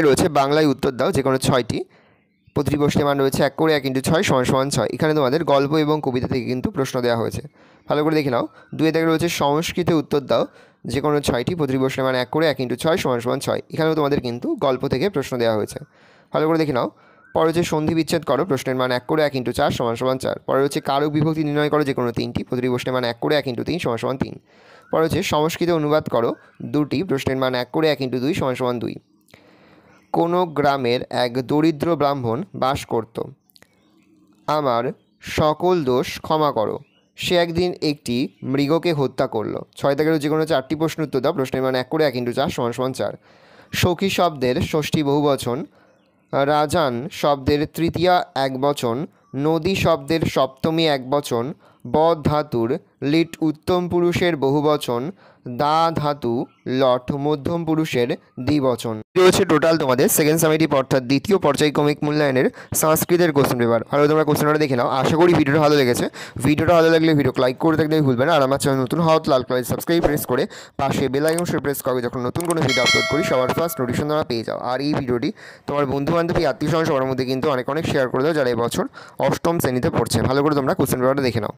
রয়েছে বাংলায় উত্তর দাও যে কোনো 6টি। প্রতিটি প্রশ্নের মান রয়েছে 1 করে 1 × 6 = 6। এখানে তোমাদের গল্প এবং কবিতা থেকে কিন্তু প্রশ্ন দেওয়া হয়েছে, ভালো করে দেখে নাও। 2 থেকে রয়েছে সংস্কৃতে উত্তর দাও যে কোনো 6টি। প্রতিটি প্রশ্নের মান 1 করে 1 × 6 = 6। এখানেও তোমাদের কিন্তু গল্প থেকে প্রশ্ন দেওয়া হয়েছে, ভালো করে দেখে নাও। পরে হচ্ছে সন্ধি বিচ্ছেদ করো, প্রশ্নের মান 1 করে 1 × 4 = 4। পরে হচ্ছে কারক বিভক্তি নির্ণয় করো যে কোনো 3টি। প্রতিটি প্রশ্নের মান 1 করে 1 × 3 = 3। পরে হচ্ছে সংস্কৃতে অনুবাদ করো 2টি, প্রশ্নের মান 1 করে 1 × 2 = 2। কোনো গ্রামের এক দরিদ্র ব্রাহ্মণ বাস করত। আমার সকল দোষ ক্ষমা করো, সে একদিন একটি মৃগকে হত্যা করলো। 6 থেকে যে কোনো 4টি প্রশ্ন উত্তর দাও, প্রশ্নের মান 1 করে 1 × 4 = 4। সখী শব্দের ষষ্ঠী বহুবচন, রাজান শব্দের তৃতীয়া একবচন, নদী শব্দের সপ্তমী একবচন, বধ ধাতুর লিট উত্তম পুরুষের বহুবচন, দা ধাতু লট মধ্যম পুরুষের দ্বিবচন। রয়েছে টোটাল তোমাদের সেকেন্ড সামেটিভ অর্থাৎ দ্বিতীয় পর্যায়ক্রমিক মূল্যায়নের সংস্কৃতের কোশ্চেন পেপার। ভালো তোমরা কোশ্চেনটা দেখে নাও। আশা করি ভিডিওটা ভালো লেগেছে। ভিডিওটা ভালো লাগলে ভিডিওকে লাইক করে থাকলে ভুলবে না। আর আমার চ্যানেল নতুন হওয়া লাল কালার সাবস্ক্রাইব প্রেস করে পাশে বেল আইকনটি প্রেস করে যখন নতুন কোনো ভিডিও আপলোড করি সবার ফার্স্ট নোটিফিকেশন তোমরা পেয়ে যাও। আর এই ভিডিওটি তোমার বন্ধুবান্ধবী আত্মীয় স্বজন সবার মধ্যে কিন্তু অনেক শেয়ার করে দাও যারা এবছর 8ম শ্রেণীতে পড়ছে। ভালো করে তোমরা কোশ্চেন পেপারটা দেখে নাও।